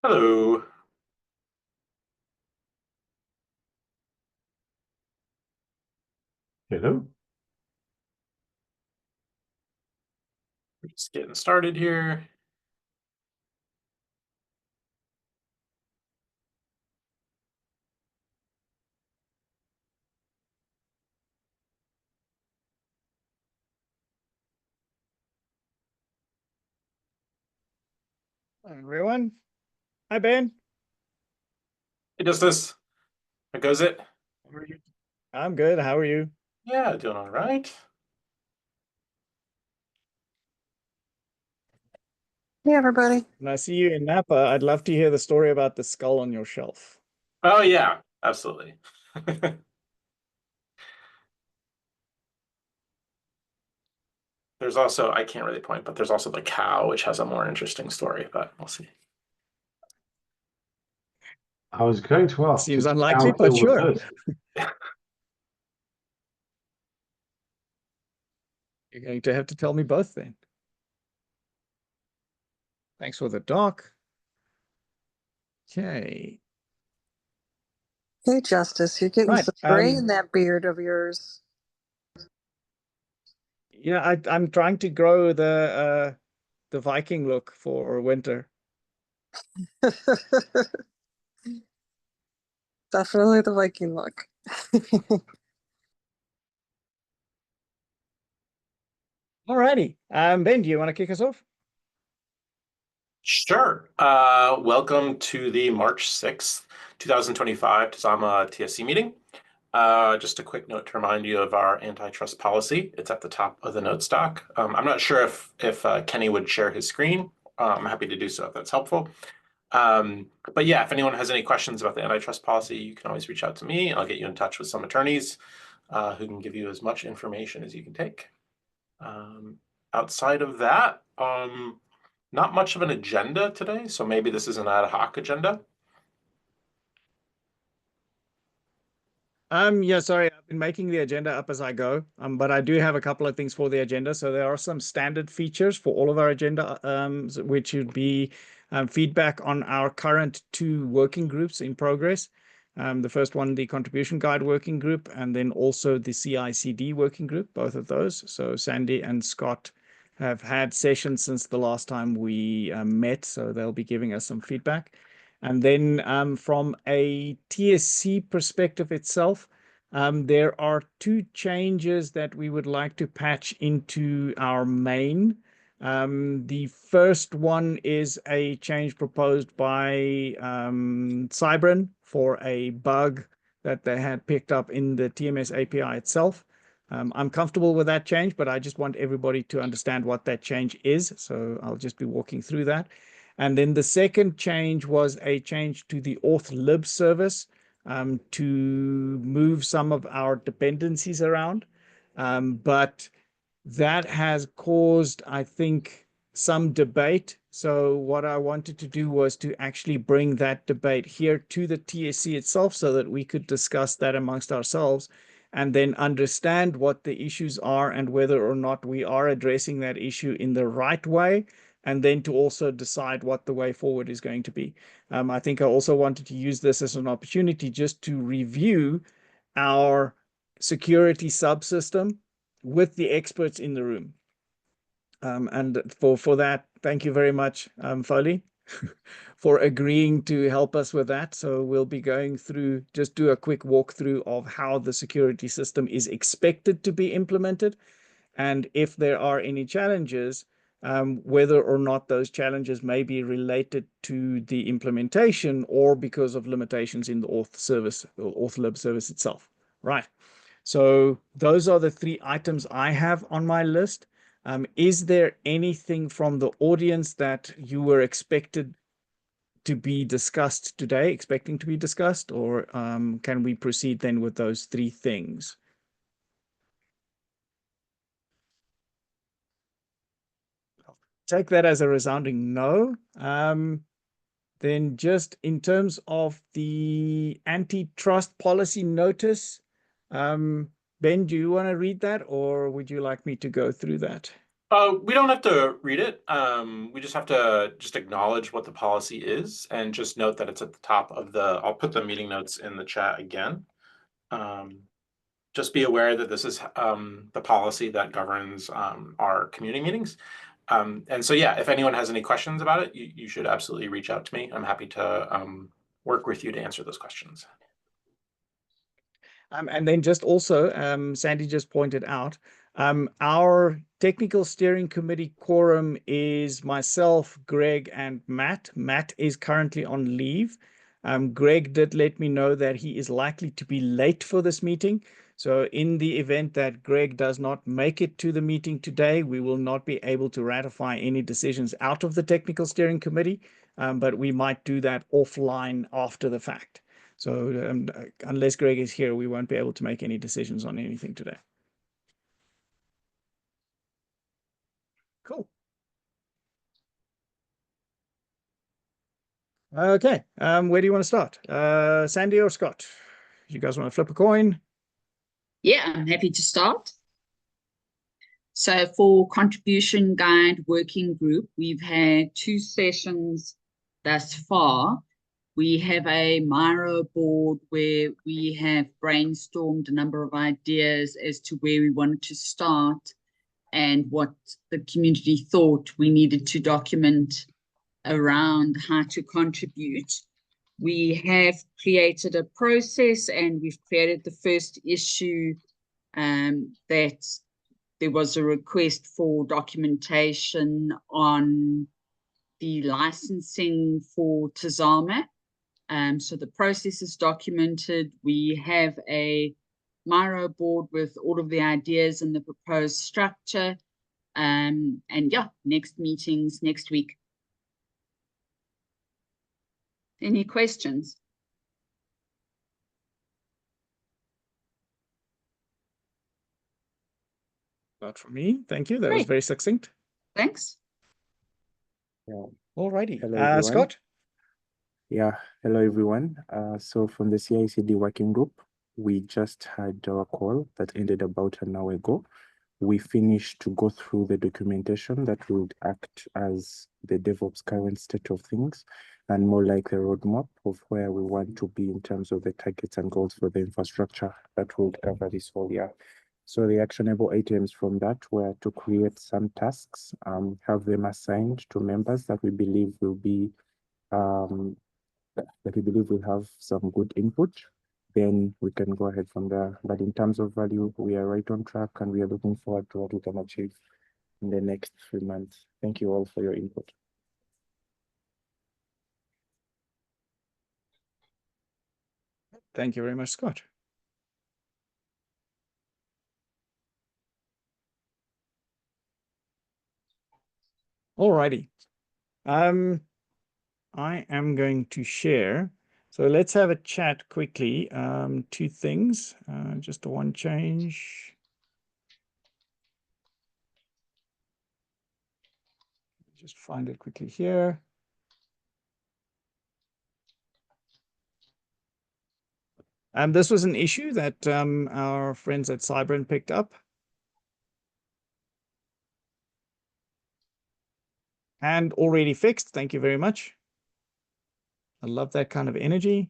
Hello. Hello. We're just getting started here. Hi, everyone. Hi, Ben. Hey, does this? How goes it? How are you? I'm good. How are you? Yeah, doing all right. Hey, everybody. When I see you in Napa, I'd love to hear the story about the skull on your shelf. Oh yeah, absolutely. There's also, I can't really point, but there's also the cow, which has a more interesting story, but we'll see. I was going to ask, Seems did the unlikely, cow but kill the sure. person? You're going to have to tell me both then. Thanks for the doc. Okay. Hey, Justice, you're getting Right. some gray in that beard of yours. Yeah, I'm trying to grow the Viking look for winter. Definitely the Viking look. Alrighty. Ben, do you want to kick us off? Sure. Welcome to the March 6th, 2025 Tazama TSC meeting. Just a quick note to remind you of our antitrust policy. It's at the top of the notes doc. I'm not sure if Kenny would share his screen. I'm happy to do so if that's helpful. But yeah, if anyone has any questions about the antitrust policy, you can always reach out to me. I'll get you in touch with some attorneys who can give you as much information as you can take. Outside of that, not much of an agenda today, so maybe this is an ad hoc agenda. Yeah, sorry, I've been making the agenda up as I go. But I do have a couple of things for the agenda. So there are some standard features for all of our agenda, which would be feedback on our current two working groups in progress. The first one, the contribution guide working group, and then also the CI/CD working group, both of those. So Sandy and Scott have had sessions since the last time we met, so they'll be giving us some feedback. And then from a TSC perspective itself, there are two changes that we would like to patch into our main. The first one is a change proposed by Cybrin for a bug that they had picked up in the TMS API itself. I'm comfortable with that change, but I just want everybody to understand what that change is. So I'll just be walking through that. And then the second change was a change to the auth lib service to move some of our dependencies around. But that has caused, I think, some debate. So what I wanted to do was to actually bring that debate here to the TSC itself so that we could discuss that amongst ourselves and then understand what the issues are and whether or not we are addressing that issue in the right way, and then to also decide what the way forward is going to be. I think I also wanted to use this as an opportunity just to review our security subsystem with the experts in the room. And for that, thank you very much, Foley, for agreeing to help us with that. So we'll be going through, just do a quick walkthrough of how the security system is expected to be implemented. And if there are any challenges, whether or not those challenges may be related to the implementation or because of limitations in the auth service or auth lib service itself. Right. So those are the three items I have on my list. Is there anything from the audience that you were expecting to be discussed today, or can we proceed then with those three things? Take that as a resounding no. Then just in terms of the antitrust policy notice, Ben, do you want to read that or would you like me to go through that? We don't have to read it. We just have to acknowledge what the policy is and just note that it's at the top of I'll put the meeting notes in the chat again. Just be aware that this is the policy that governs our community meetings. And so, yeah, if anyone has any questions about it, you should absolutely reach out to me. I'm happy to work with you to answer those questions. And then just also, Sandy just pointed out, our technical steering committee quorum is myself, Greg, and Matt. Matt is currently on leave. Greg did let me know that he is likely to be late for this meeting. So in the event that Greg does not make it to the meeting today, we will not be able to ratify any decisions out of the technical steering committee, but we might do that offline after the fact. So unless Greg is here, we won't be able to make any decisions on anything today. Cool. Okay, where do you want to start? Sandy or Scott? You guys want to flip a coin? Yeah, I'm happy to start. So for contribution guide working group, we've had 2 sessions thus far. We have a Miro board where we have brainstormed a number of ideas as to where we wanted to start and what the community thought we needed to document around how to contribute. We have created a process and we've created the first issue that there was a request for documentation on the licensing for Tazama. So the process is documented. We have a Miro board with all of the ideas and the proposed structure. And yeah, next meetings next week. Any questions? Not for me. Thank you. That was Great. very succinct. Thanks. Yeah. All righty. Hello, everyone. Scott? Yeah, hello everyone. So from the CICD working group, we just had our call that ended about an hour ago. We finished to go through the documentation that would act as the DevOps current state of things and more like the roadmap of where we want to be in terms of the targets and goals for the infrastructure that would cover this whole year. So the actionable items from that were to create some tasks, have them assigned to members that we believe will be that we believe will have some good input, then we can go ahead from there. But in terms of value, we are right on track and we are looking forward to what we can achieve in the next 3 months. Thank you all for your input. Thank you very much, Scott. All righty. I am going to share. So let's have a chat quickly. 2 things, just one change. Just find it quickly here. This was an issue that our friends at Cybrin picked up. And already fixed. Thank you very much. I love that kind of energy.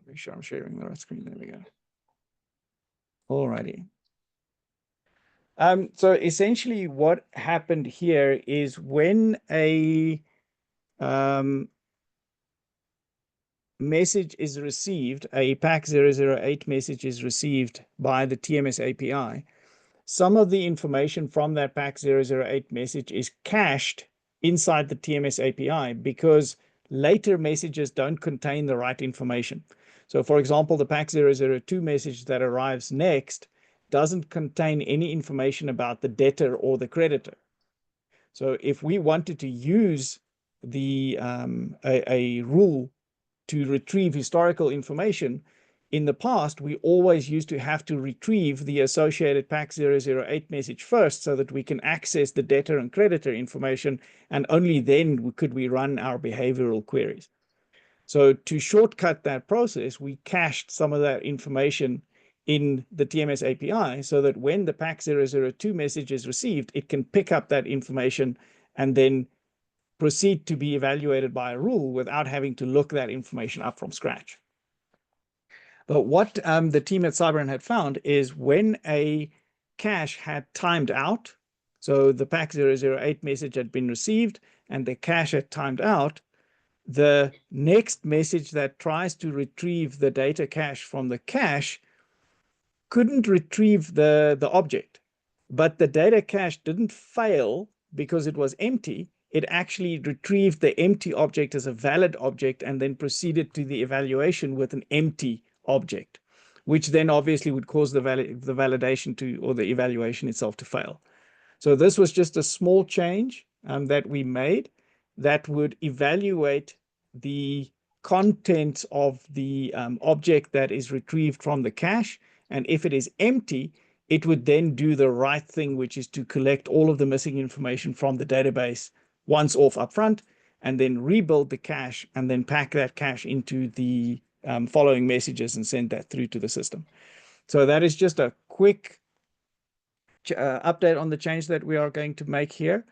Make sure I'm sharing the right screen. There we go. All righty. So essentially what happened here is when a message is received, a PAC 008 message is received by the TMS API, some of the information from that PAC 008 message is cached inside the TMS API because later messages don't contain the right information. So for example, the PAC 002 message that arrives next doesn't contain any information about the debtor or the creditor. So if we wanted to use the a rule to retrieve historical information, in the past, we always used to have to retrieve the associated PAC 008 message first so that we can access the debtor and creditor information, and only then could we run our behavioral queries. So to shortcut that process, we cached some of that information in the TMS API so that when the PAC 002 message is received, it can pick up that information and then proceed to be evaluated by a rule without having to look that information up from scratch. But what the team at Cybran had found is when a cache had timed out, so the PAC 008 message had been received and the cache had timed out, the next message that tries to retrieve the data cache from the cache couldn't retrieve the object, but the data cache didn't fail because it was empty. It actually retrieved the empty object as a valid object and then proceeded to the evaluation with an empty object, which then obviously would cause the validation to, or the evaluation itself to fail. So this was just a small change that we made that would evaluate the contents of the object that is retrieved from the cache. And if it is empty, it would then do the right thing, which is to collect all of the missing information from the database once off upfront, and then rebuild the cache and then pack that cache into the following messages and send that through to the system. So that is just a quick update on the change that we are going to make here.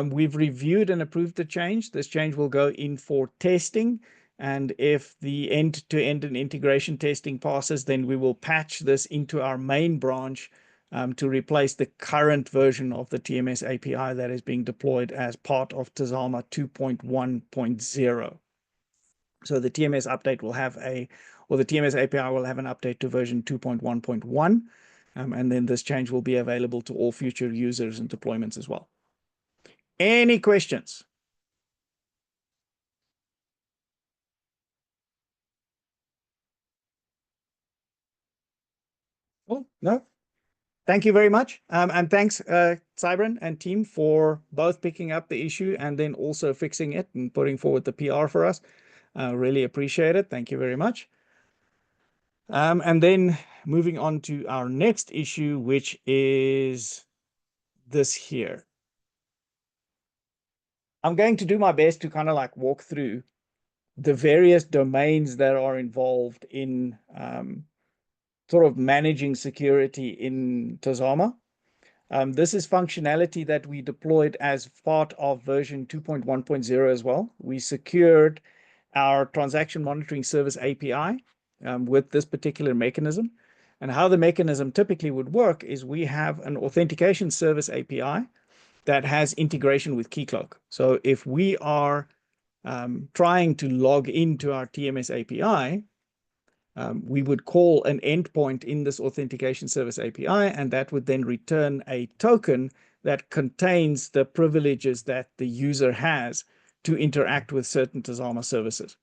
We've reviewed and approved the change. This change will go in for testing. And if the end-to-end and integration testing passes, then we will patch this into our main branch to replace the current version of the TMS API that is being deployed as part of Tazama 2.1.0. So the TMS update will have the TMS API will have an update to version 2.1.1. And then this change will be available to all future users and deployments as well. Any questions? Oh, no? Thank you very much. And thanks, Cybran and team, for both picking up the issue and then also fixing it and putting forward the PR for us. Really appreciate it. Thank you very much. And then moving on to our next issue, which is this here. I'm going to do my best to kind of like walk through the various domains that are involved in sort of managing security in Tazama. This is functionality that we deployed as part of version 2.1.0 as well. We secured our transaction monitoring service API with this particular mechanism. And how the mechanism typically would work is we have an authentication service API that has integration with Keycloak. So if we are trying to log into our TMS API, we would call an endpoint in this authentication service API, and that would then return a token that contains the privileges that the user has to interact with certain Tazama services.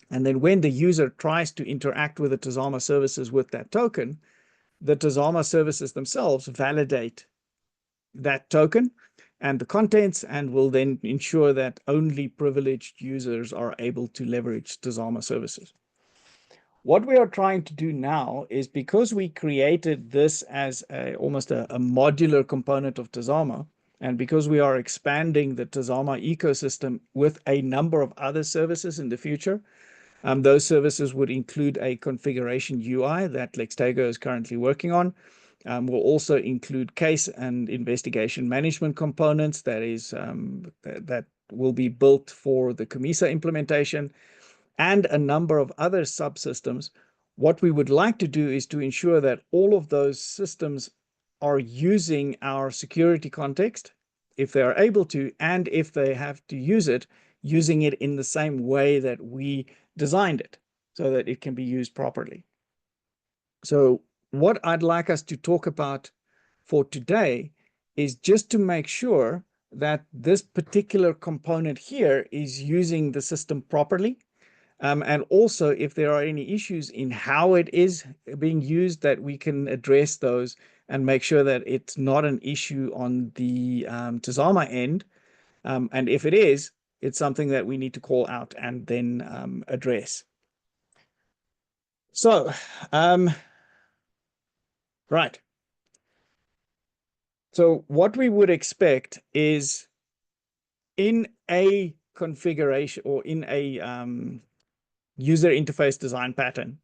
And then when the user tries to interact with the Tazama services with that token, the Tazama services themselves validate that token and the contents and will then ensure that only privileged users are able to leverage Tazama services. What we are trying to do now is, because we created this as almost a modular component of Tazama, and because we are expanding the Tazama ecosystem with a number of other services in the future, those services would include a configuration UI that Lextego is currently working on. Will also include case and investigation management components that will be built for the Camisa implementation, and a number of other subsystems. What we would like to do is to ensure that all of those systems are using our security context, if they are able to, and if they have to use it, using it in the same way that we designed it, so that it can be used properly. So what I'd like us to talk about for today is just to make sure that this particular component here is using the system properly. And also, if there are any issues in how it is being used, that we can address those and make sure that it's not an issue on the Tazama end. And if it is, it's something that we need to call out and then address. So, right. So what we would expect is, in a configuration or in a user interface design pattern,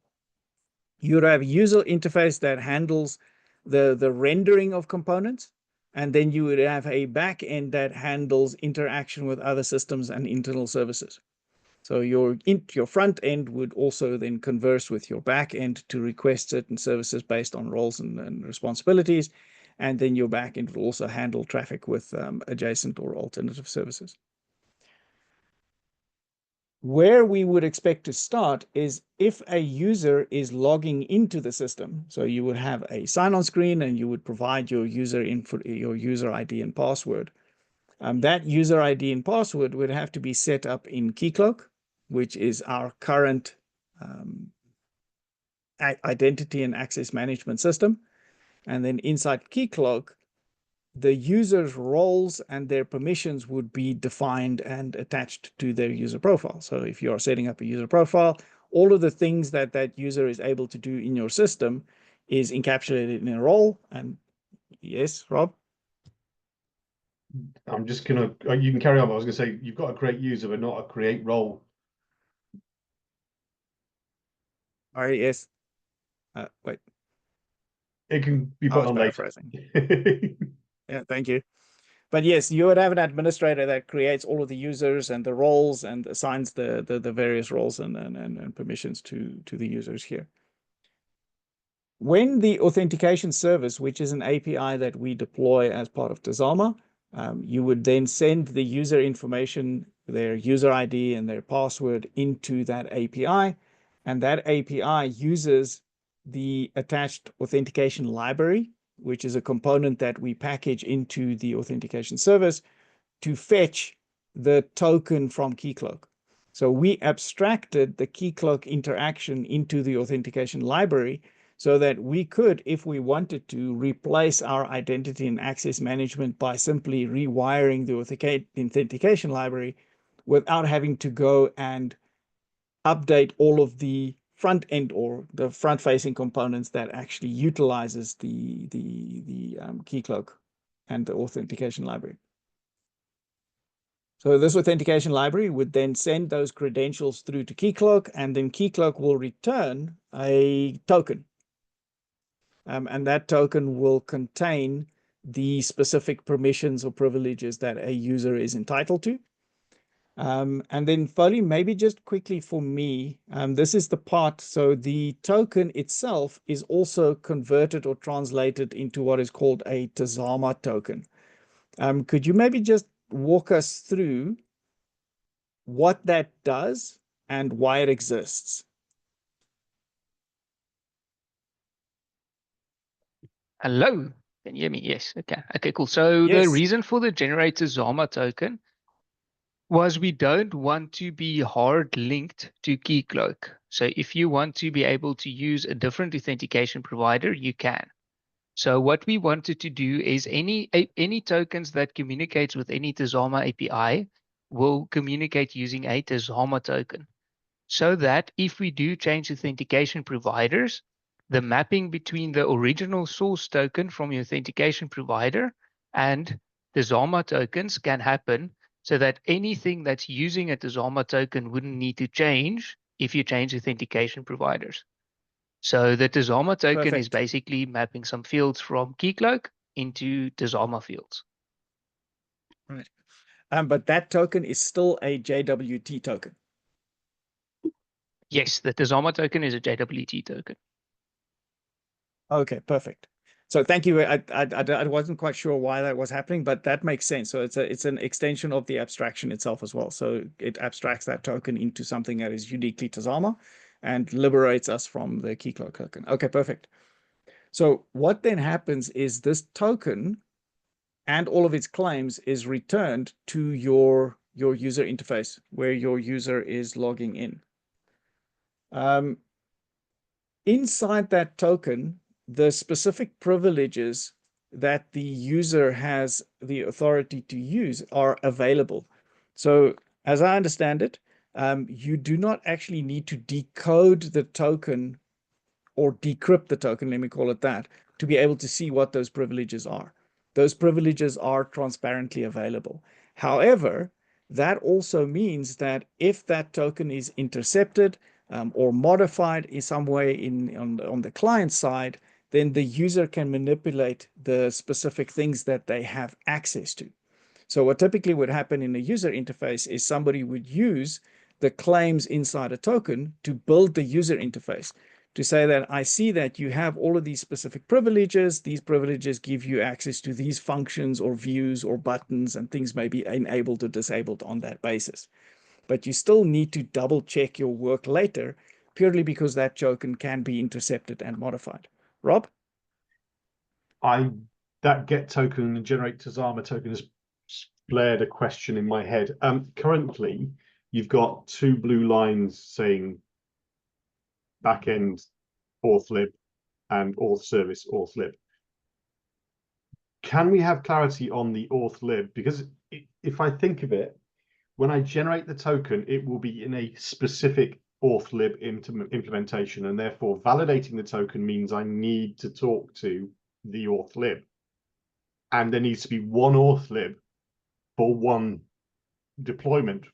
You would have a user interface that handles the rendering of components, and then you would have a back end that handles interaction with other systems and internal services. So your front end would also then converse with your back end to request certain services based on roles and responsibilities. And then your back end will also handle traffic with adjacent or alternative services. Where we would expect to start is if a user is logging into the system. So you would have a sign-on screen and you would provide your user ID and password. That user ID and password would have to be set up in Keycloak, which is our current identity and access management system. And then inside Keycloak, the user's roles and their permissions would be defined and attached to their user profile. So if you are setting up a user profile, all of the things that that user is able to do in your system is encapsulated in a role. And yes, Rob? I'm just gonna, you can carry on, but I was gonna say, you've got a create user, but not a create role. All right, yes. Wait, It can be I put was on later. paraphrasing. Yeah, thank you. But yes, you would have an administrator that creates all of the users and the roles and assigns the various roles and permissions to the users here. When the authentication service, which is an API that we deploy as part of Tazama, you would then send the user information, their user ID and their password into that API. And that API uses the attached authentication library, which is a component that we package into the authentication service to fetch the token from Keycloak. So we abstracted the Keycloak interaction into the authentication library so that we could, if we wanted to, replace our identity and access management by simply rewiring the authentication library without having to go and update all of the front end or the front facing components that actually utilizes the Keycloak and the authentication library. So this authentication library would then send those credentials through to Keycloak, and then Keycloak will return a token. And that token will contain the specific permissions or privileges that a user is entitled to. And then Foley, maybe just quickly for me, this is the part, so the token itself is also converted or translated into what is called a Tazama token. Could you maybe just walk us through what that does and why it exists? Hello, can you hear me? Yes, okay. Okay, cool. So the Yes. reason for the generator Tazama token was we don't want to be hard linked to Keycloak. So if you want to be able to use a different authentication provider, you can. So what we wanted to do is any tokens that communicates with any Tazama API will communicate using a Tazama token. So that if we do change authentication providers, the mapping between the original source token from your authentication provider and the Tazama tokens can happen so that anything that's using a Tazama token wouldn't need to change if you change authentication providers. So the Tazama token is Perfect. basically mapping some fields from Keycloak into Tazama fields. Right. But that token is still a JWT token. Yes, the Tazama token is a JWT token. Okay, perfect. So thank you. I wasn't quite sure why that was happening, but that makes sense. So it's an extension of the abstraction itself as well. So it abstracts that token into something that is uniquely Tazama and liberates us from the Keycloak token. Okay, perfect. So what then happens is this token and all of its claims is returned to your user interface where your user is logging in. Inside that token, the specific privileges that the user has the authority to use are available. So as I understand it, you do not actually need to decode the token or decrypt the token, let me call it that, to be able to see what those privileges are. Those privileges are transparently available. However, that also means that if that token is intercepted, or modified in some way on the client side, then the user can manipulate the specific things that they have access to. So what typically would happen in a user interface is somebody would use the claims inside a token to build the user interface, to say that I see that you have all of these specific privileges. These privileges give you access to these functions or views or buttons, and things may be enabled or disabled on that basis. But you still need to double check your work later, purely because that token can be intercepted and modified. Rob? That get token and generate Tazama token has flared a question in my head. Currently, you've got two blue lines saying backend auth-lib and auth service auth-lib. Can we have clarity on the auth-lib? Because if I think of it, when I generate the token, it will be in a specific auth-lib implementation, and therefore validating the token means I need to talk to the auth-lib. And there needs to be one auth-lib for one deployment,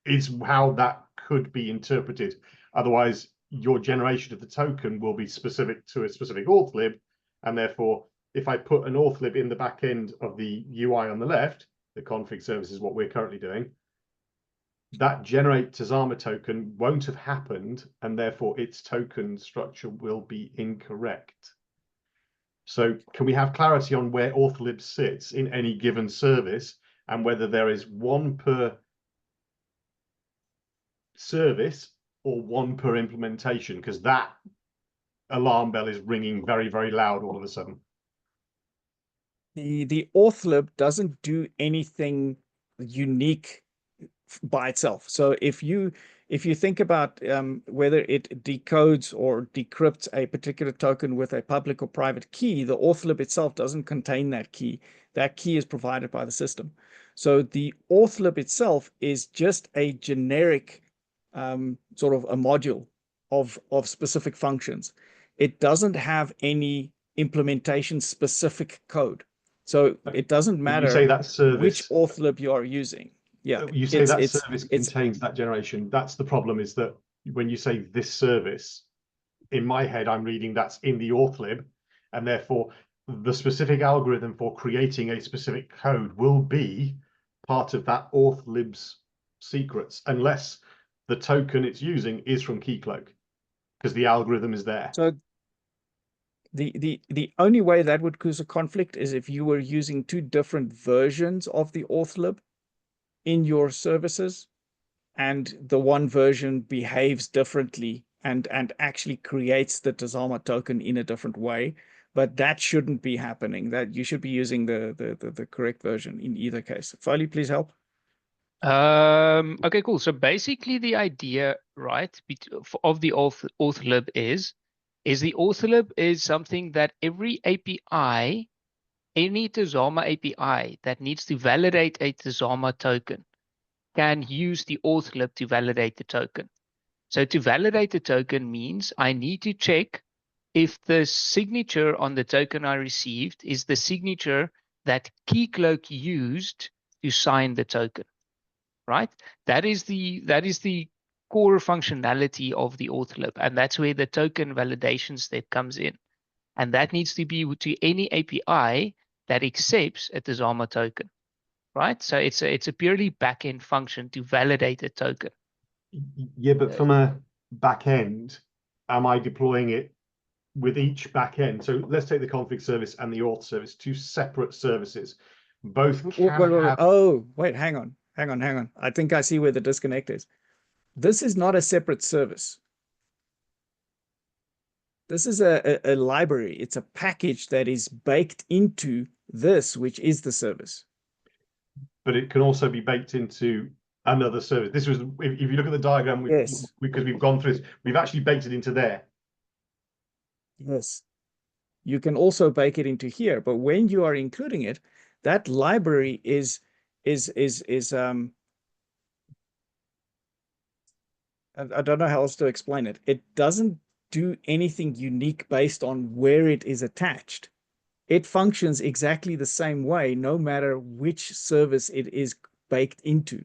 is how that could be interpreted. Otherwise, your generation of the token will be specific to a specific auth-lib, and therefore, if I put an auth-lib in the back end of the UI on the left, the config service is what we're currently doing, that generate Tazama token won't have happened, and therefore its token structure will be incorrect. So can we have clarity on where auth-lib sits in any given service, and whether there is one per service or one per implementation? Because that alarm bell is ringing very, very loud all of a sudden. The auth-lib doesn't do anything unique by itself. So if you think about whether it decodes or decrypts a particular token with a public or private key, the auth-lib itself doesn't contain that key. That key is provided by the system. So the auth-lib itself is just a generic sort of a module of specific functions. It doesn't have any implementation specific code. So it doesn't matter you say that service, which auth-lib you are using. Yeah, you say that service contains that generation. That's the problem, is that when you say this service, in my head, I'm reading that's in the auth-lib, and therefore the specific algorithm for creating a specific code will be part of that auth-lib's secrets, unless the token it's using is from Keycloak, because the algorithm is there. So the only way that would cause a conflict is if you were using two different versions of the auth-lib in your services, and the one version behaves differently and actually creates the Tazama token in a different way. But that shouldn't be happening. That you should be using the correct version in either case. Foley, please help. Okay, cool. So basically the idea, right, of the auth-lib is the auth-lib is something that every API, any Tazama API that needs to validate a Tazama token can use the auth-lib to validate the token. So to validate the token means I need to check if the signature on the token I received is the signature that Keycloak used to sign the token, right? That is the core functionality of the auth-lib, and that's where the token validation step comes in. And that needs to be to any API that accepts a Tazama token, right? So it's a purely back-end function to validate a token. Yeah, but from a back end, am I deploying it with each back end? So let's take the config service and the auth service, two separate services. Both can have... Oh, wait, hang on. I think I see where the disconnect is. This is not a separate service. This is a library. It's a package that is baked into this, which is the service. But it can also be baked into another service. This was, if you look at the diagram, Yes, because we've gone through this, we've actually baked it into there. yes. You can also bake it into here, but when you are including it, that library is I don't know how else to explain it. It doesn't do anything unique based on where it is attached. It functions exactly the same way, no matter which service it is baked into.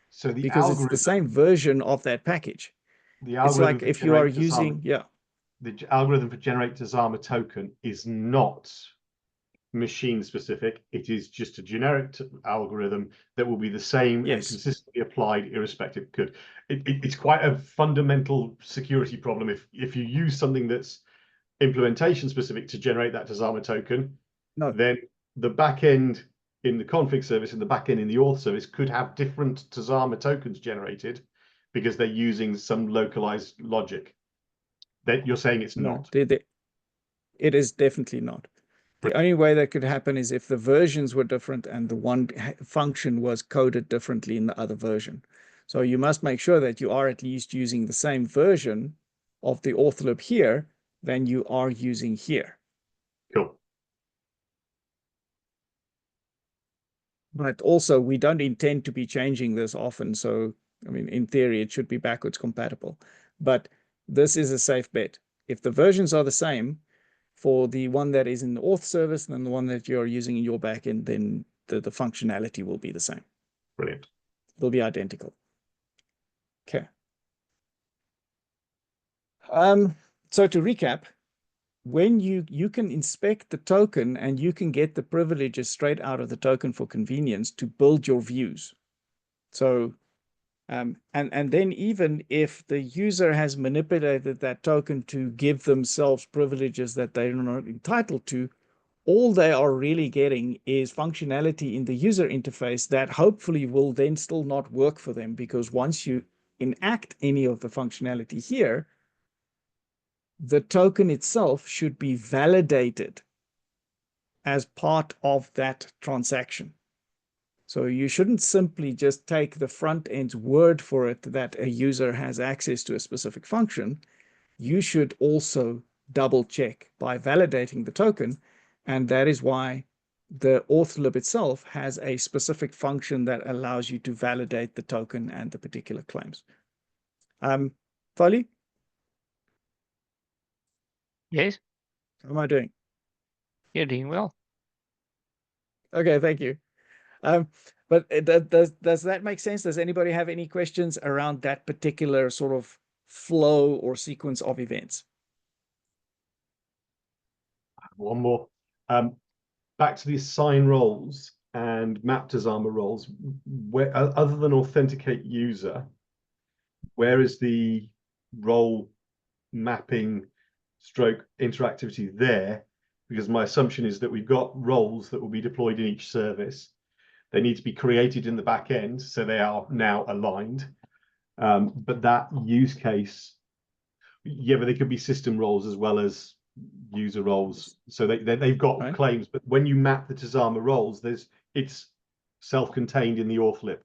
So the because algorithm, it's the same version of that package. The It's algorithm like for if you are generate Tazama, using, yeah, the algorithm for generate Tazama token is not machine specific. It is just a generic algorithm that will be the same and yes, consistently applied irrespective. Good. It's quite a fundamental security problem if you use something that's implementation specific to generate that Tazama token, no, then the backend in the config service and the backend in the auth service could have different Tazama tokens generated because they're using some localized logic. That you're saying it's no, not. it is definitely not. The only way that could happen is if the versions were different and the one function was coded differently in the other version. So you must make sure that you are at least using the same version of the auth lib here than you are using here. Cool. But also, we don't intend to be changing this often. So, I mean, in theory, it should be backwards compatible. But this is a safe bet. If the versions are the same for the one that is in the auth service and the one that you're using in your backend, then the functionality will be the same. Brilliant. They'll be identical. Okay. So to recap, when you can inspect the token and you can get the privileges straight out of the token for convenience to build your views. So, and then even if the user has manipulated that token to give themselves privileges that they're not entitled to, all they are really getting is functionality in the user interface that hopefully will then still not work for them, because once you enact any of the functionality here, the token itself should be validated as part of that transaction. So you shouldn't simply just take the front end's word for it that a user has access to a specific function. You should also double check by validating the token. And that is why the auth lib itself has a specific function that allows you to validate the token and the particular claims. Fali, Yes, how am I doing? you're doing well. Okay, thank you. But does that make sense? Does anybody have any questions around that particular sort of flow or sequence of events? One more. Back to the assign roles and map Tazama roles. Where other than authenticate user, where is the role mapping stroke interactivity there? Because my assumption is that we've got roles that will be deployed in each service. They need to be created in the back end, so they are now aligned. But that use case, yeah, but they could be system roles as well as user roles. So they've got Right. claims, but when you map the Tazama roles, it's self-contained in the auth lib.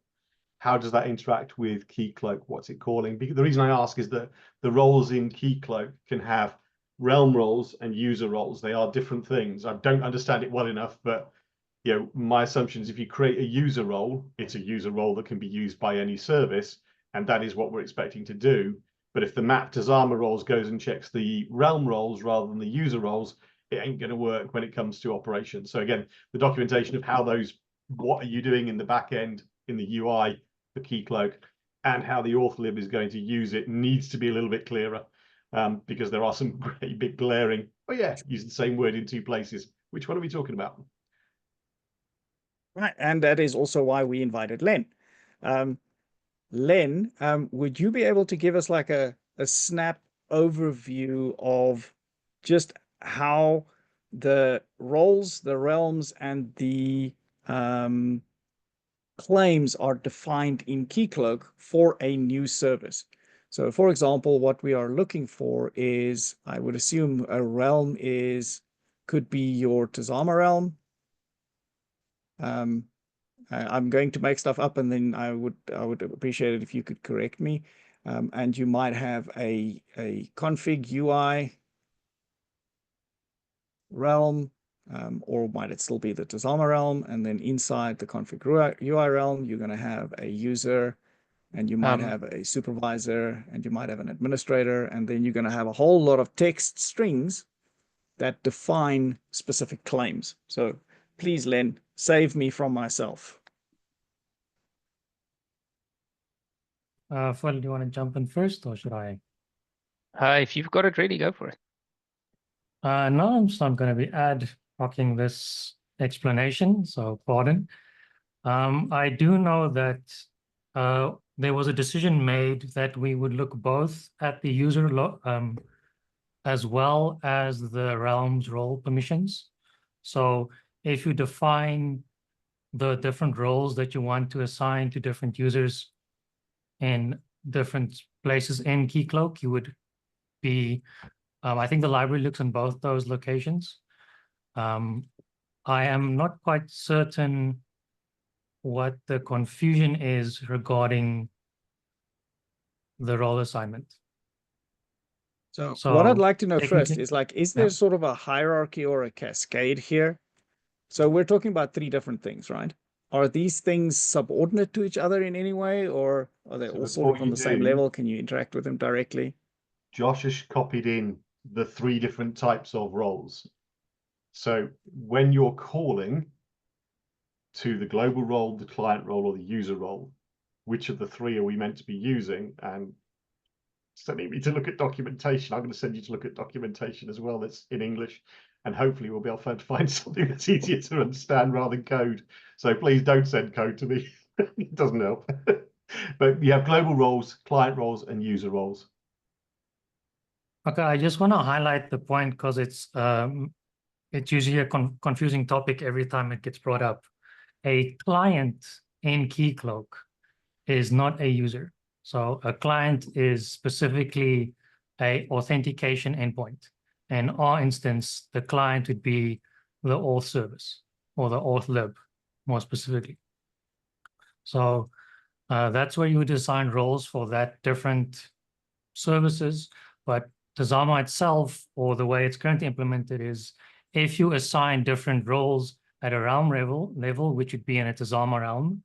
How does that interact with Keycloak? What's it calling? The reason I ask is that the roles in Keycloak can have realm roles and user roles. They are different things. I don't understand it well enough, but my assumption is if you create a user role, it's a user role that can be used by any service, and that is what we're expecting to do. But if the map Tazama roles goes and checks the realm roles rather than the user roles, it ain't going to work when it comes to operations. So again, the documentation of how those, what are you doing in the back end in the UI for Keycloak, and how the auth lib is going to use it needs to be a little bit clearer, because there are some great big glaring, oh yeah, use the same word in two places. Which one are we talking about? Right, and that is also why we invited Len. Len, would you be able to give us like a snap overview of just how the roles, the realms, and the claims are defined in Keycloak for a new service? So for example, what we are looking for is, I would assume a realm could be your Tazama realm. I'm going to make stuff up, and then I would appreciate it if you could correct me. And you might have a config UI realm, or might it still be the Tazama realm? And then inside the config UI realm, you're going to have a user, and you might have a supervisor, and you might have an administrator, and then you're going to have a whole lot of text strings that define specific claims. So please, Len, save me from myself. Phil, do you want to jump in first or should I? If you've got it ready, go for it. No, I'm just not going to be ad hocing this explanation, so pardon. I do know that there was a decision made that we would look both at the user as well as the realm's role permissions. So if you define the different roles that you want to assign to different users in different places in Keycloak, you would be, I think the library looks in both those locations. I am not quite certain what the confusion is regarding the role assignment. So what I'd like to know first technically- is like, is there Yeah. sort of a hierarchy or a cascade here? So we're talking about three different things, right? Are these things subordinate to each other in any way, or are they So all sort before of on you the same do- level? Can you interact with them directly? Josh has copied in the three different types of roles. So when you're calling to the global role, the client role, or the user role, which of the three are we meant to be using? And sending me to look at documentation, I'm going to send you to look at documentation as well that's in English, and hopefully we'll be able to find something that's easier to understand rather than code. So please don't send code to me. It doesn't help. But you have global roles, client roles, and user roles. Okay, I just want to highlight the point because it's usually a confusing topic every time it gets brought up. A client in Keycloak is not a user. So a client is specifically a authentication endpoint. In our instance, the client would be the auth service or the auth lib, more specifically. So that's where you would assign roles for that different services. But Tazama itself, or the way it's currently implemented, is if you assign different roles at a realm level, which would be in a Tazama realm,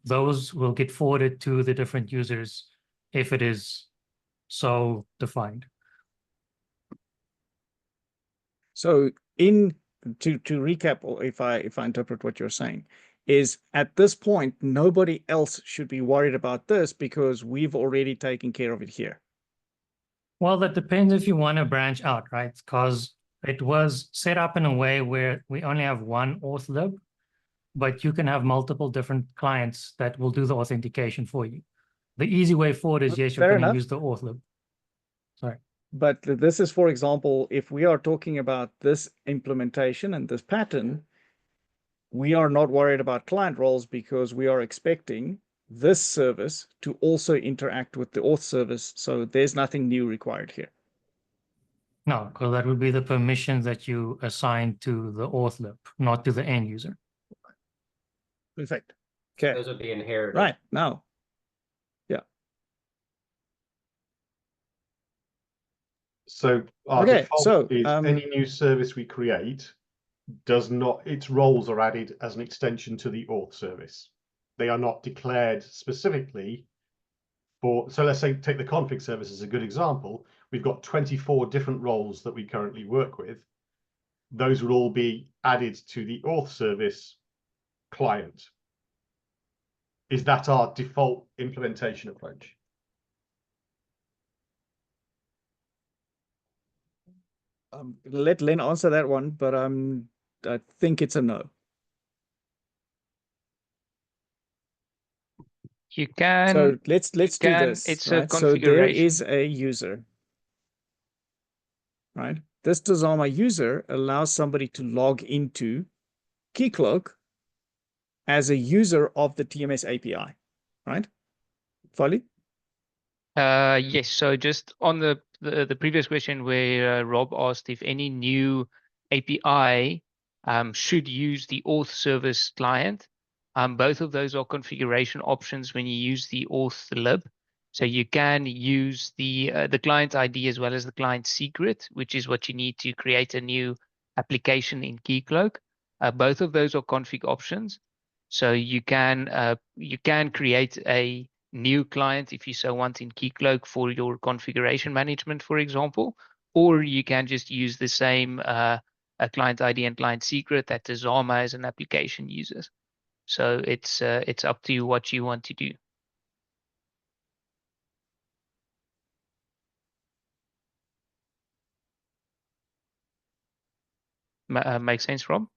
those will get forwarded to the different users if it is so defined. So to recap, or if I interpret what you're saying, is at this point nobody else should be worried about this because we've already taken care of it here. Well, that depends if you want to branch out, right? Because it was set up in a way where we only have one auth lib, but you can have multiple different clients that will do the authentication for you. The easy way forward is, yes, you're Fair going to enough. use the auth lib. Sorry. But this is, for example, if we are talking about this implementation and this pattern, we are not worried about client roles because we are expecting this service to also interact with the auth service. So there's nothing new required here. No, because that would be the permissions that you assign to the auth lib, not to the end user. Perfect. Okay. Those would be inherited. Right. Now. Yeah. So our Okay, default so, is any new service we create does not, its roles are added as an extension to the auth service. They are not declared specifically for, so let's say take the config service as a good example. We've got 24 different roles that we currently work with. Those would all be added to the auth service client. Is that our default implementation approach? Let Len answer that one, but I think it's a no. You can. So let's do can- this. it's a right? So there configuration. is a user, right? This Tazama user allows somebody to log into Keycloak as a user of the TMS API, right? Folly? Yes. So just on the previous question where Rob asked if any new API should use the auth service client, both of those are configuration options when you use the auth lib. So you can use the client ID as well as the client secret, which is what you need to create a new application in Keycloak. Both of those are config options. So you can create a new client if you so want in Keycloak for your configuration management, for example, or you can just use the same client ID and client secret that Tazama as an application uses. So it's up to you what you want to do. make sense from?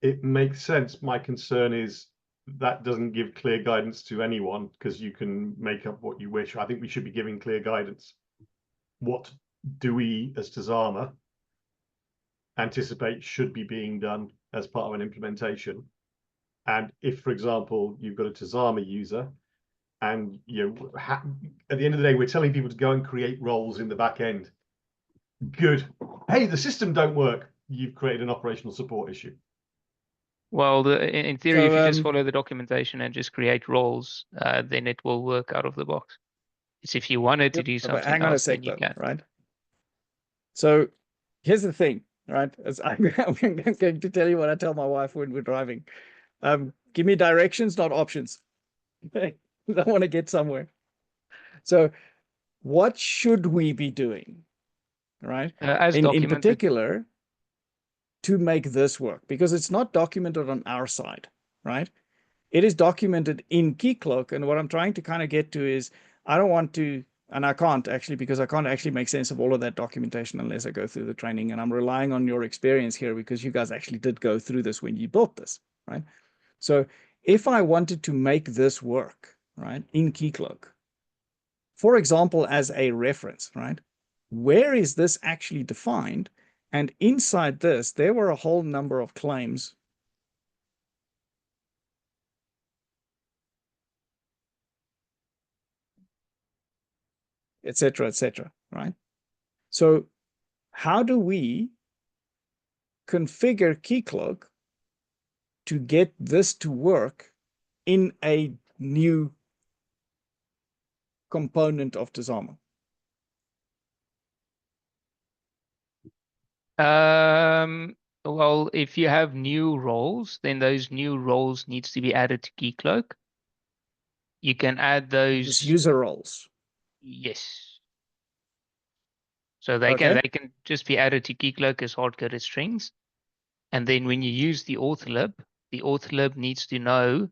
It makes sense. My concern is that doesn't give clear guidance to anyone because you can make up what you wish. I think we should be giving clear guidance. What do we, as Tazama, anticipate should be being done as part of an implementation? And if, for example, you've got a Tazama user and at the end of the day, we're telling people to go and create roles in the back end. Good. Hey, the system don't work. You've created an operational support issue. Well, in theory, So, if you just follow the documentation and just create roles, then it will work out of the box. It's if you wanted to Yep, do but something hang on a else, then sec you though, can. right? So here's the thing, right? As I'm going to tell you what I tell my wife when we're driving. Give me directions, not options. I want to get somewhere. So what should we be doing, right? As In documented, particular, to make this work, because it's not documented on our side, right? It is documented in Keycloak, and what I'm trying to kind of get to is I don't want to, and I can't actually, because I can't actually make sense of all of that documentation unless I go through the training, and I'm relying on your experience here because you guys actually did go through this when you built this, right? So if I wanted to make this work, right, in Keycloak, for example, as a reference, right, where is this actually defined? And inside this, there were a whole number of claims et cetera, right? So how do we configure Keycloak to get this to work in a new component of Tazama? well, if you have new roles, then those new roles needs to be added to Keycloak. You can add Those those. user roles. Yes. So they Okay. can just be added to Keycloak as hard-coded strings. And then when you use the auth lib needs to know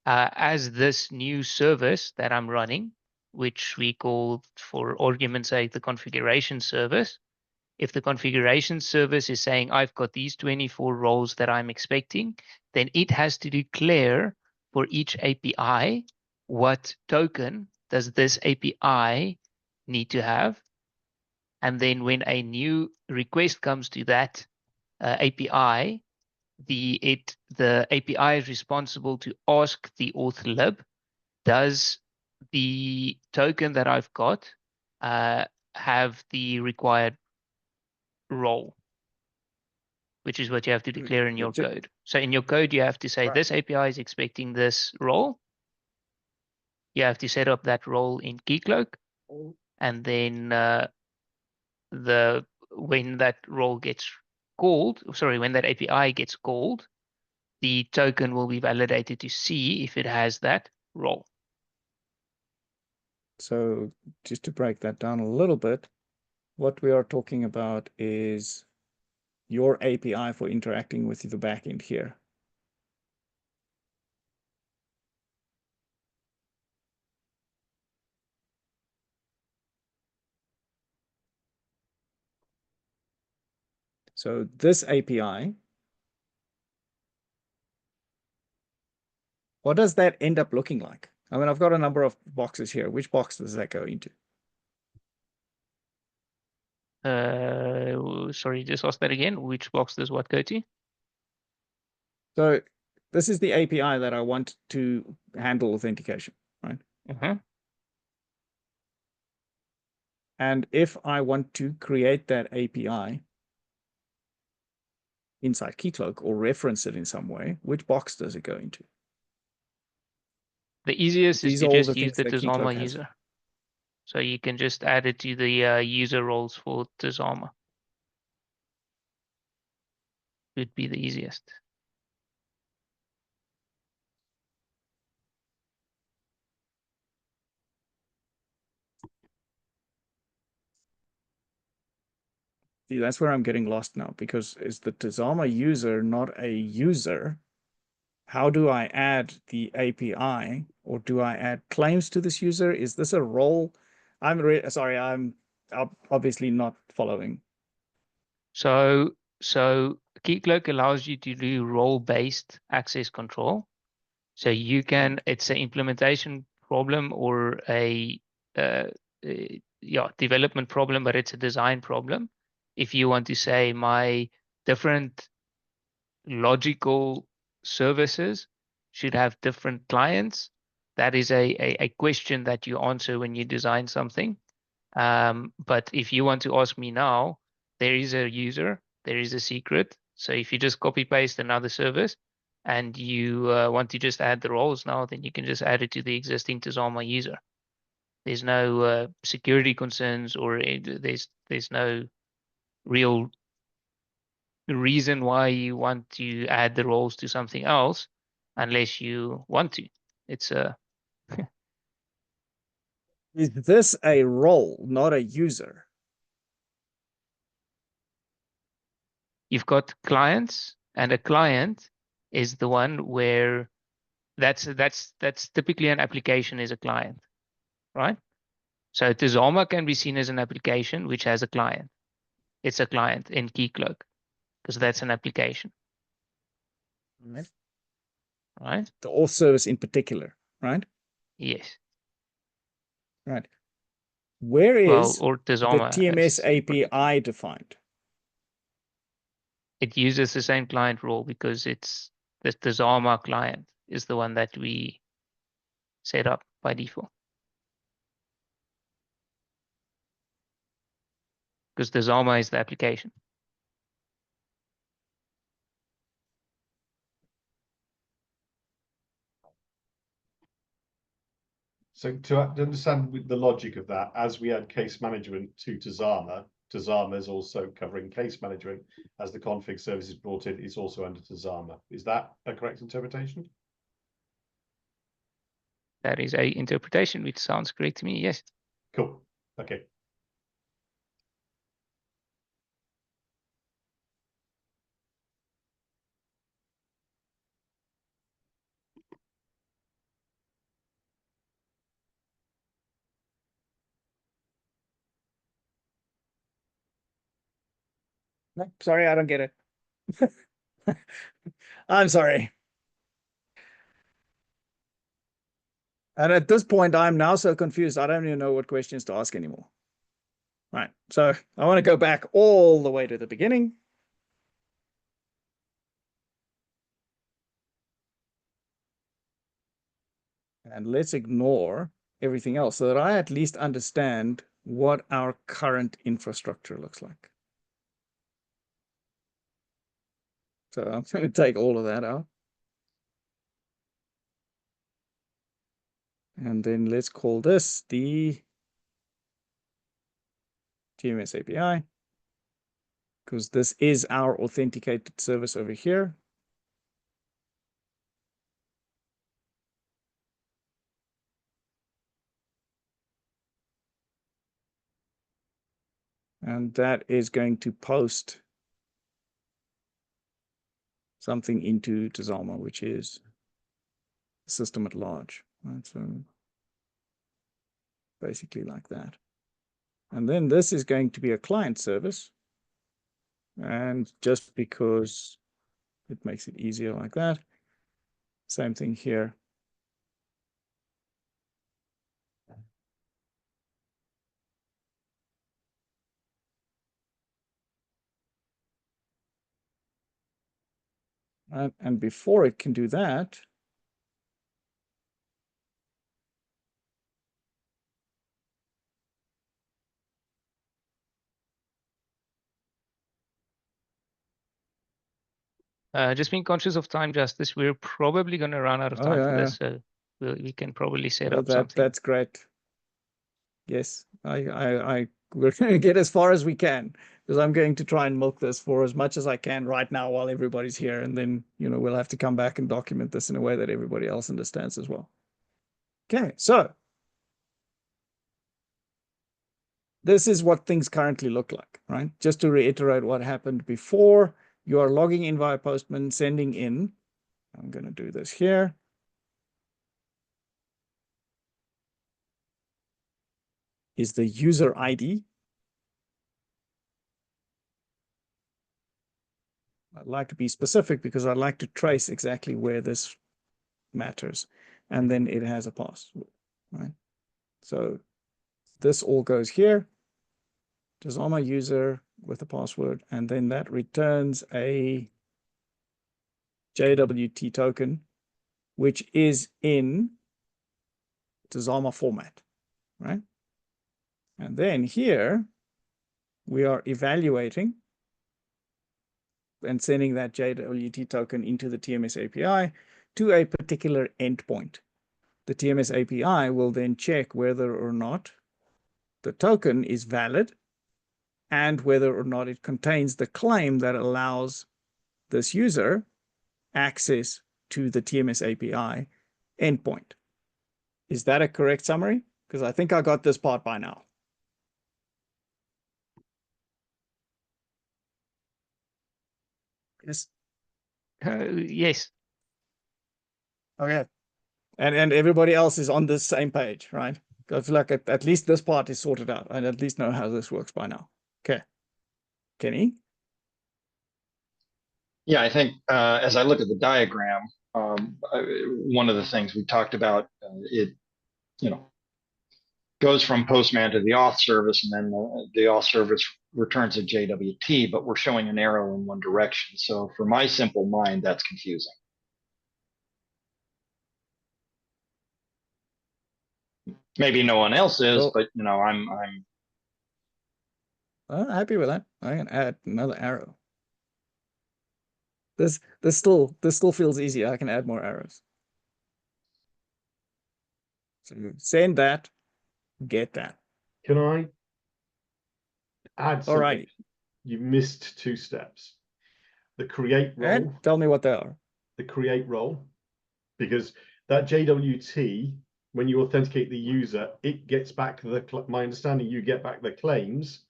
as this new service that I'm running, which we call, for argument's sake, the configuration service. If the configuration service is saying, I've got these 24 roles that I'm expecting, then it has to declare for each API what token does this API need to have. And then when a new request comes to that API, the API is responsible to ask the auth lib, does the token that I've got have the required role, which is what you have to declare in your code. So in your code, you have to say this API is expecting this role. You have to set up that role in Keycloak, and then when that role gets called, sorry, when that API gets called, the token will be validated to see if it has that role. So just to break that down a little bit, what we are talking about is your API for interacting with the backend here. So this API, what does that end up looking like? I mean, I've got a number of boxes here. Which box does that go into? Sorry, just ask that again. Which box does what go to? So this is the API that I want to handle authentication, right? And if I want to create that API inside Keycloak or reference it in some way, which box does it go into? The easiest is These to are all just the use things the that Tazama Keycloak has. user. So you can just add it to the user roles for Tazama. Would be the easiest. See, that's where I'm getting lost now, because is the Tazama user not a user? How do I add the API, or do I add claims to this user? Is this a role? Sorry, I'm obviously not following. So Keycloak allows you to do role-based access control. So you can, it's an implementation problem or a development problem, but it's a design problem. If you want to say my different logical services should have different clients, that is a question that you answer when you design something. But if you want to ask me now, there is a user, there is a secret. So if you just copy paste another service and you want to just add the roles now, then you can just add it to the existing Tazama user. There's no security concerns, or there's no real reason why you want to add the roles to something else unless you want to. It's a Is this a role, not a user? You've got clients, and a client is the one where that's typically an application is a client, right? So Tazama can be seen as an application which has a client. It's a client in Keycloak because that's an application, Right. right? The auth service in particular, right? Yes. Right. Where Well, is or the Tazama TMS as in particular. API defined? It uses the same client role because it's the Tazama client is the one that we set up by default. Because Tazama is the application. So to understand the logic of that, as we add case management to Tazama, Tazama is also covering case management. As the config service is brought in, it's also under Tazama. Is that a correct interpretation? That is a interpretation which sounds great to me. Yes. Cool. Okay. No, sorry, I don't get it. I'm sorry. And at this point, I'm now so confused, I don't even know what questions to ask anymore. Right. So I want to go back all the way to the beginning. And let's ignore everything else so that I at least understand what our current infrastructure looks like. So I'm going to take all of that out. And then let's call this the TMS API, because this is our authenticated service over here. And that is going to post something into Tazama, which is system at large. Right? So basically like that. And then this is going to be a client service. And just because it makes it easier like that, same thing here. And before it can do that, Just being conscious of time, Justice. We're probably going to run out of time for this, so we can probably set up something. That's great. Yes, we're going to get as far as we can, because I'm going to try and milk this for as much as I can right now while everybody's here, and then we'll have to come back and document this in a way that everybody else understands as well. Okay, so this is what things currently look like, right? Just to reiterate what happened before, you are logging in via Postman, sending in. I'm going to do this here. Is the user ID. I'd like to be specific because I'd like to trace exactly where this matters. And then it has a password, right? So this all goes here. Tazama user with a password, and then that returns a JWT token, which is in Tazama format, right? And then here we are evaluating and sending that JWT token into the TMS API to a particular endpoint. The TMS API will then check whether or not the token is valid and whether or not it contains the claim that allows this user access to the TMS API endpoint. Is that a correct summary? Because I think I got this part by now. Yes. Yes. Okay. And everybody else is on this same page, right? I feel like at least this part is sorted out. I at least know how this works by now. Okay. Kenny? Yeah, I think as I look at the diagram, one of the things we talked about, it, goes from Postman to the auth service, and then the auth service returns a JWT, but we're showing an arrow in one direction. So for my simple mind, that's confusing. Maybe no one else is, but I'm happy with that. I can add another arrow. This still feels easy. I can add more arrows. So send that, get that. Can I add something? Alrighty. You missed 2 steps. The create role. And tell me what they are. The create role, because that JWT, when you authenticate the user, it gets back my understanding, you get back the claims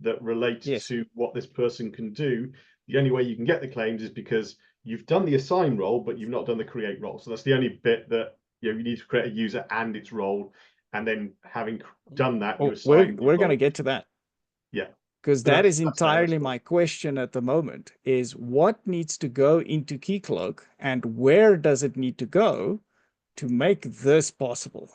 that relate to what this person can do. The only way you can get the claims is because you've done the assign role, but you've not done the create role. So that's the only bit that you need to create a user and its role, and then having done that, you assign. We're going to get to that. Yeah. Because that is entirely my question at the moment, is what needs to go into Keycloak and where does it need to go to make this possible?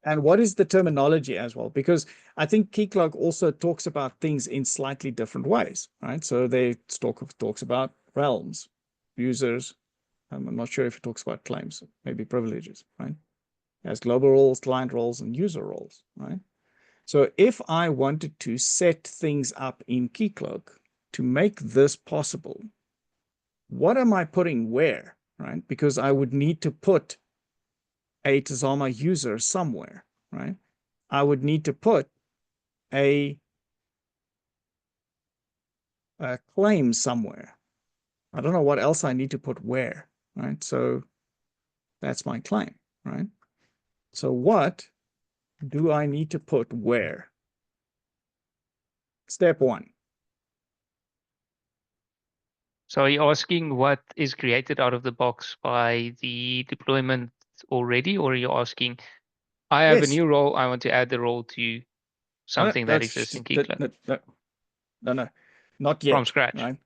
And what is the terminology as well? Because I think Keycloak also talks about things in slightly different ways, right? So they talks about realms, users. I'm not sure if it talks about claims, maybe privileges, right? It has global roles, client roles, and user roles, right? So if I wanted to set things up in Keycloak to make this possible, what am I putting where, right? Because I would need to put a Tazama user somewhere, right? I would need to put a claim somewhere. I don't know what else I need to put where, right? So that's my claim, right? So what do I need to put where? Step 1. So are you asking what is created out of the box by the deployment already, or are you asking, I have a new role, I want to add the role to something that exists in Keycloak? No, not yet. From scratch. Right?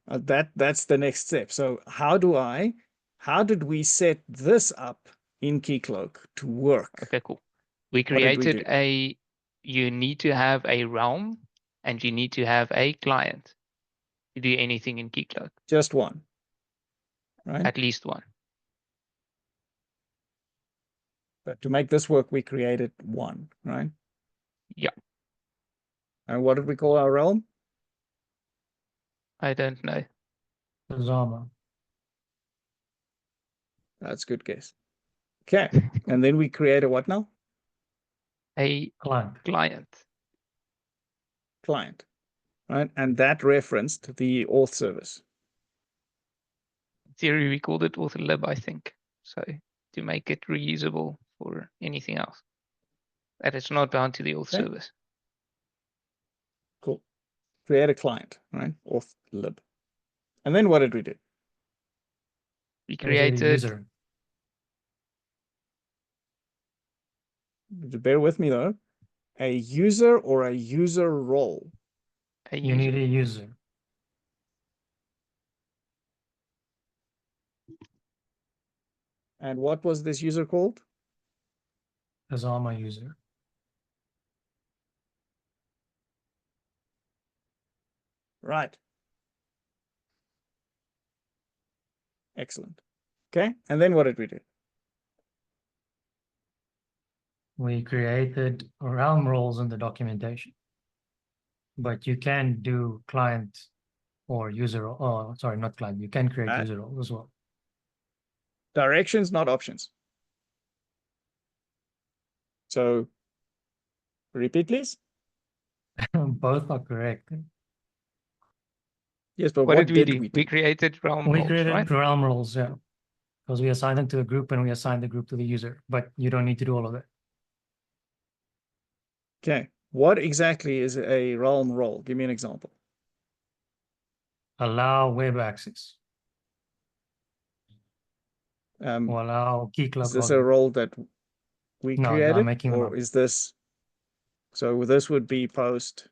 That's the next step. So how did we set this up in Keycloak to work? Okay, cool. We created you need to have a realm and you need to have a client to do anything in Keycloak. Just one, right? At least one. But to make this work, we created one, right? Yeah. And what did we call our realm? I don't know. Tazama. That's a good guess. Okay. And then we create a what now? A client. Client, right? And that referenced the auth service. In theory, we called it auth-lib, I think. So to make it reusable for anything else. That it's not bound to the auth service. Cool. Create a client, right? Auth-lib. And then what did we do? We created. Bear with me though. A user or a user role. You need a user. And what was this user called? Tazama user. Right. Excellent. Okay, and then what did we do? We created realm roles in the documentation. But you can do client or user, oh, sorry, not client. You can create user roles as well. Directions, not options. So repeat, please. Both are correct. Yes, but What what did we do? we We do? created realm We roles, created right? realm roles, yeah. Because we assign them to a group and we assign the group to the user, but you don't need to do all of that. Okay, what exactly is a realm role? Give me an example. Allow web access or allow key Is cloak this a login. role that we No, I'm created, making them or up. is this? So this would be post.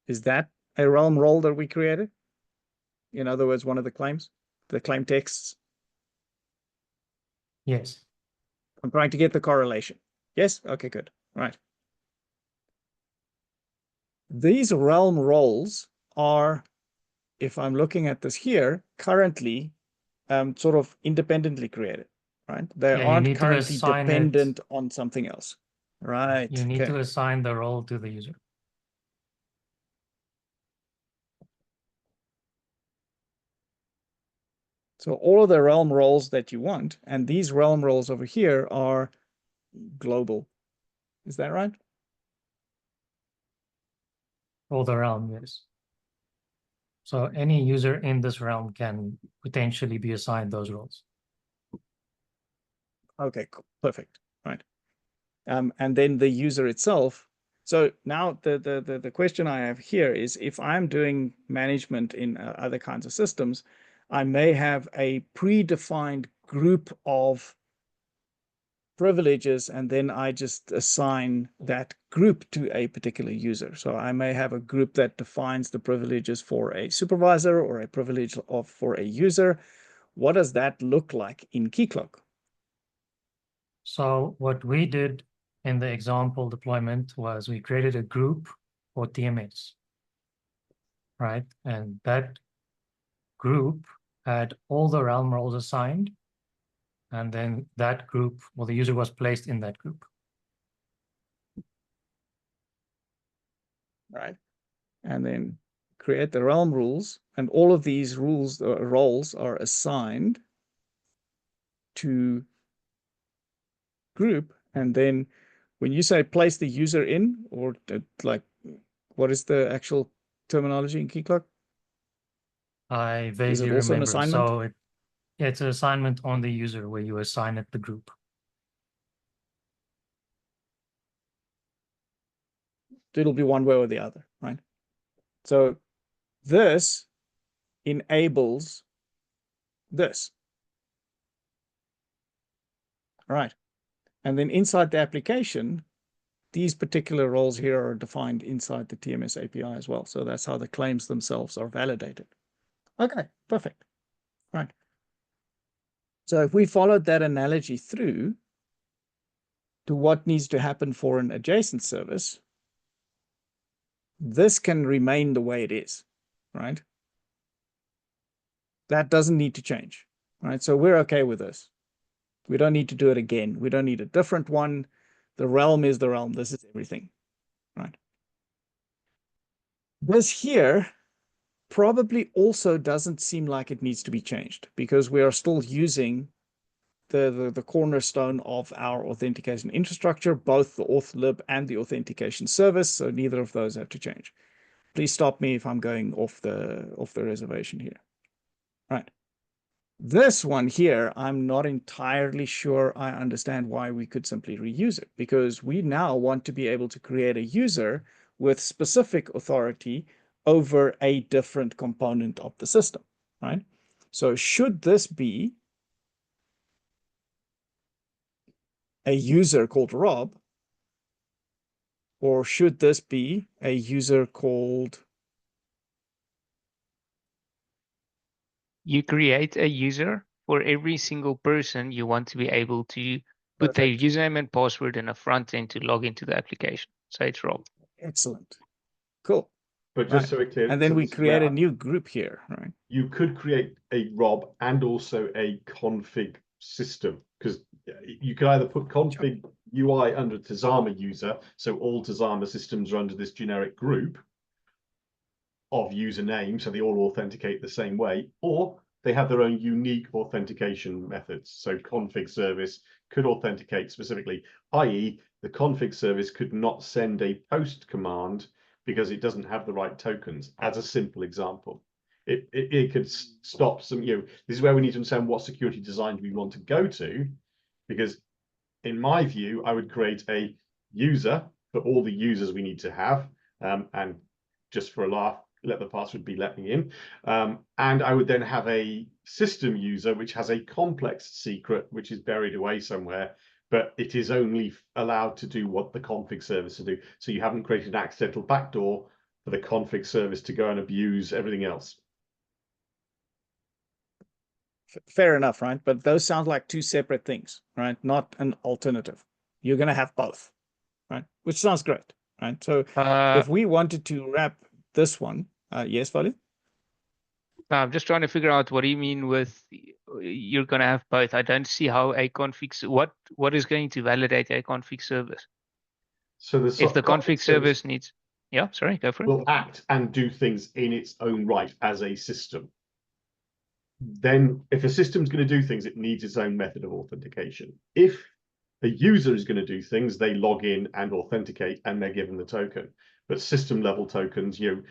Is that a realm role that we created? In other words, one of the claims, the claim texts. Yes. I'm trying to get the correlation. Yes? Okay, good. All right. These realm roles are, if I'm looking at this here, currently sort of independently created, right? They Yeah, you aren't need to currently assign it. dependent on something else. Right. You need Okay. to assign the role to the user. So all of the realm roles that you want, and these realm roles over here are global. Is that right? All the realm, yes. So any user in this realm can potentially be assigned those roles. Okay, cool. Perfect. Right. And then the user itself. So now the question I have here is, if I'm doing management in other kinds of systems, I may have a predefined group of privileges, and then I just assign that group to a particular user. So I may have a group that defines the privileges for a supervisor or a privilege for a user. What does that look like in Keycloak? So what we did in the example deployment was we created a group for TMS, right? And that group had all the realm roles assigned. And then that group, well, the user was placed in that group. Right. And then create the realm rules, and all of these rules, roles are assigned to group. And then when you say place the user in, or like, what is the actual terminology in Keycloak? I Is it vaguely also an remember. assignment? So it's an assignment on the user where you assign it the group. It'll be one way or the other, right? So this enables this. All right. And then inside the application, these particular roles here are defined inside the TMS API as well. So that's how the claims themselves are validated. Okay, perfect. Right. So if we followed that analogy through to what needs to happen for an adjacent service, this can remain the way it is, right? That doesn't need to change, right? So we're okay with this. We don't need to do it again. We don't need a different one. The realm is the realm. This is everything, right? This here probably also doesn't seem like it needs to be changed, because we are still using the cornerstone of our authentication infrastructure, both the auth-lib and the authentication service. So neither of those have to change. Please stop me if I'm going off the reservation here. Right. This one here, I'm not entirely sure I understand why we could simply reuse it, because we now want to be able to create a user with specific authority over a different component of the system, right? So should this be a user called Rob, Or should this be a user called? You create a user for every single person you want to be able to put their Perfect. username and password in a front end to log into the application. So it's Rob. Excellent. Cool. But just Right. so we're clear, And then so we this is where create a new group here, right? you could create a Rob and also a config system, because you could either put config UI under Tazama user, so all Tazama systems are under this generic group of username, so they all authenticate the same way, or they have their own unique authentication methods. So config service could authenticate specifically, i.e. the config service could not send a post command because it doesn't have the right tokens, as a simple example. It could stop some, this is where we need to understand what security design do we want to go to, because in my view, I would create a user for all the users we need to have, and just for a laugh, let the password be let me in. And I would then have a system user, which has a complex secret, which is buried away somewhere, but it is only allowed to do what the config service to do. So you haven't created an accidental backdoor for the config service to go and abuse everything else. Fair enough, right? But those sound like two separate things, right? Not an alternative. You're going to have both, right? Which sounds great, right? So if we wanted to wrap this one, yes, Vali? I'm just trying to figure out what do you mean with you're going to have both. I don't see how a config, what is going to validate a config service? So If the config service needs, yeah, sorry, go for it. will act and do things in its own right as a system. Then if a system's going to do things, it needs its own method of authentication. If a user is going to do things, they log in and authenticate and they're given the token. But system level tokens, you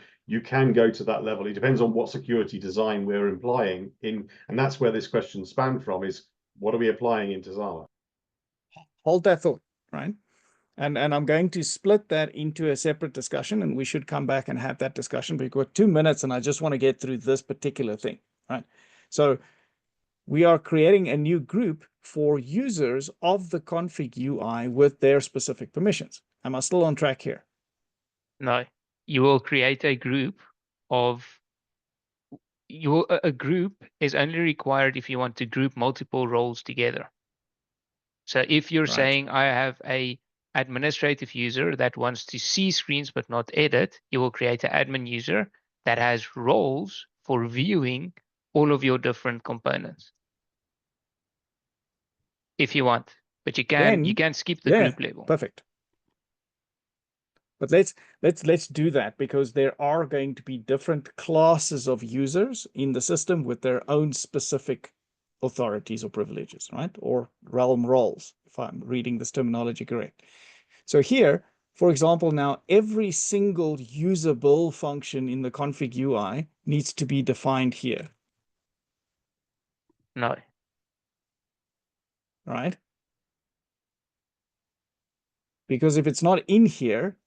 can go to that level. It depends on what security design we're implying in, and that's where this question spanned from, is what are we applying in Tazama? Hold that thought, right? And I'm going to split that into a separate discussion, and we should come back and have that discussion. We've got 2 minutes, and I just want to get through this particular thing, right? So we are creating a new group for users of the config UI with their specific permissions. Am I still on track here? No, you will create a group of a group is only required if you want to group multiple roles together. So if you're saying I have a administrative user that wants to see screens but not edit, you will create an admin user that has roles for viewing all of your different components. If you want, but you can skip the group level. Perfect. But let's do that, because there are going to be different classes of users in the system with their own specific authorities or privileges, right? Or realm roles, if I'm reading this terminology correct. So here, for example, now every single usable function in the config UI needs to be defined here. No. Right? Because if it's not in here,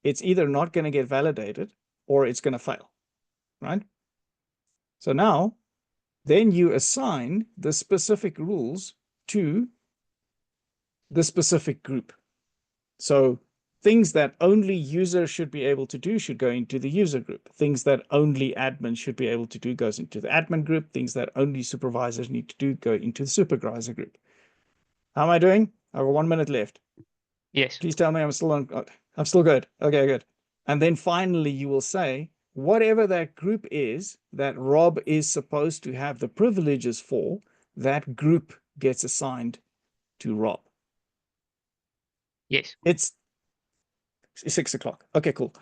it's either not going to get validated or it's going to fail, right? So now, then you assign the specific rules to the specific group. So things that only users should be able to do should go into the user group. Things that only admin should be able to do goes into the admin group. Things that only supervisors need to do go into the supervisor group. How am I doing? I have 1 minute left. Yes. Please tell me I'm still on. I'm still good. Okay, good. And then finally, you will say, whatever that group is that Rob is supposed to have the privileges for, that group gets assigned to Rob. Yes. It's 6 o'clock. Okay, cool.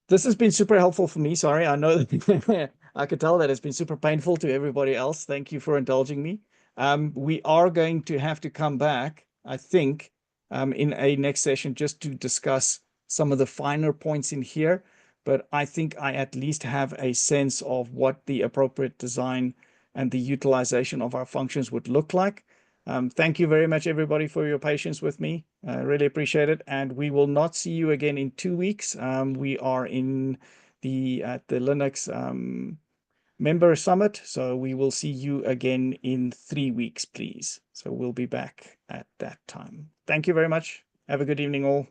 This has been super helpful for me. Sorry, I know that I could tell that it's been super painful to everybody else. Thank you for indulging me. We are going to have to come back, I think, in a next session just to discuss some of the finer points in here. But I think I at least have a sense of what the appropriate design and the utilization of our functions would look like. Thank you very much, everybody, for your patience with me. I really appreciate it. And we will not see you again in 2 weeks. We are at the Linux member summit. So we will see you again in 3 weeks, please. So we'll be back at that time. Thank you very much. Have a good evening all.